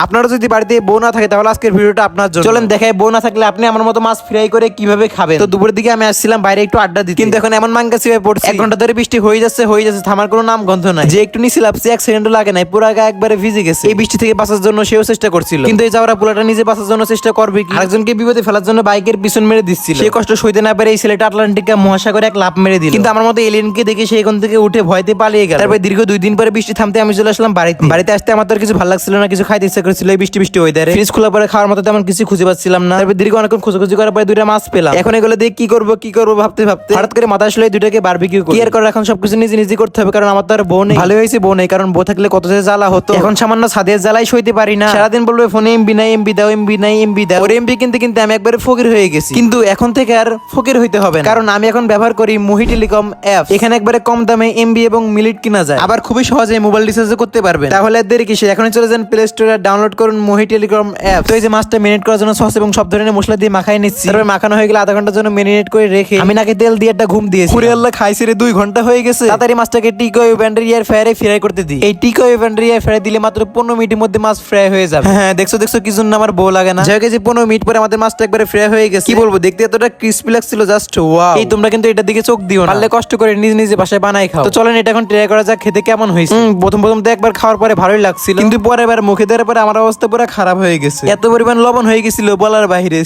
আপনারা যদি বাড়িতে বউ না থাকে তাহলে আজকের ভিডিওটা আপনার জন্য। চলেন দেখাই বউ না থাকলে আপনি আমার মতো মাছ ফ্রাই করে কিভাবে খাবেন। তো দুপুরের দিকে আমি আসছিলাম বাইরে একটু আড্ডা দিতে, কিন্তু এখন এমন মাঙ্গাসি হয়ে পড়ছে, 1 ঘন্টা ধরে বৃষ্টি হয়ে যাচ্ছে থামার কোনো নাম গন্ধ নাই। যে একটু নিচে লাপছি 1 সেকেন্ডও লাগে নাই, পুরো গা একবারে ভিজে গেছে। এই বৃষ্টি থেকে বাঁচার জন্য সেও চেষ্টা করছিল, কিন্তু এই যাওয়ার পোলাটা নিজে বাঁচার জন্য চেষ্টা করবে কি, আরেকজনকে বিপদে ফেলার জন্য বাইকের পিছন মেরে দিচ্ছিল। সেই কষ্ট সইতে না পেরে এই ছেলেটা আটলান্টিকা মহাসাগরে এক লাফ মেরে দিল। কিন্তু আমার মতো এলিয়েনকে দেখে সে এখান থেকে উঠে ভয়তে পালিয়ে গেল। তারপরে দীর্ঘ 2 দিন পরে বৃষ্টি থামতে আমি চলে আসলাম বাড়িতে আসতে আমার তো আর কিছু ভালো লাগছিল না, কিছু খাইতে ইচ্ছা করেছিল এই বৃষ্টি ওয়েদারে। ফ্রিজ খোলা পরে খাওয়ার মতো তেমন কিছু খুঁজে পাচ্ছিলাম না। তারপর দীর্ঘ অনেকক্ষণ খোঁজাখুঁজি করার পরে 2টা মাছ পেলাম। এখন এগুলো দিয়ে কি করবো ভাবতে হঠাৎ করে মাথা আসলে 2টাকে বারবিকিউ করি। আর এখন সবকিছু নিজে করতে হবে, কারণ আমার তো আর বউ নেই। ভালো হয়েছে বউ নেই, কারণ বউ থাকলে কত যে জ্বালা হতো। এখন সামান্য ছাদের জ্বালাই সইতে পারি না। সারাদিন বলবে ফোনে এমবি নাই, এমবি দাও, এমবি নাই, এমবি দাও। ওর এমবি কিনতে আমি একবারে ফকির হয়ে গেছি। কিন্তু এখন থেকে আর ফকির হইতে হবে না, কারণ আমি এখন ব্যবহার করি মোহি টেলিকম অ্যাপ। এখানে একবারে কম দামে এমবি এবং মিনিট কিনা যায়, আবার খুবই সহজে মোবাইল রিচার্জ করতে পারবেন। তাহলে দেরি কিসে, এখনই চলে যান প্লে স্টোরে, ডাউনলোড করুন মোহি টেলিকম অ্যাপ। তো এই যে মাছটা মেরিনেট করার জন্য সস এবং সব ধরনের মশলা দিয়ে মাখাই নিচ্ছি। তারপরে মাখানো হয়ে গেলে আধা ঘন্টার জন্য মেরিনেট করে রেখে আমি নাকি তেল দিয়ে একটা ঘুম দিয়েছি। পুরি আল্লাহ খাইছি রে, 2 ঘন্টা হয়ে গেছে। তাড়াতাড়ি মাছটাকে টিকো ওভেনের এয়ার ফ্রায়ারে ফ্রাই করতে দিই। এই টিকো ওভেনের এয়ার ফ্রাই দিলে মাত্র 15 মিনিটের মধ্যে মাছ ফ্রাই হয়ে যাবে। হ্যাঁ দেখছো কি জন্য আমার বউ লাগে না। যাই হোক, 15 মিনিট পরে আমাদের মাছটা একবারে ফ্রাই হয়ে গেছে। কি বলবো, দেখতে এতটা ক্রিসপি লাগছিল, জাস্ট ওয়াও। এই তোমরা কিন্তু এটার দিকে চোখ দিও না, পারলে কষ্ট করে নিজে বাসায় বানাই খাও। তো চলেন এটা এখন ট্রাই করা যাক, খেতে কেমন হয়েছে। প্রথম তো একবার খাওয়ার পরে ভালোই লাগছিল, কিন্তু পরে এবার মুখে দেওয়ার পরে আমার অবস্থা পুরো খারাপ হয়ে গেছে। এত পরিমাণ লবণ হয়ে গেছিল বলার বাইরে।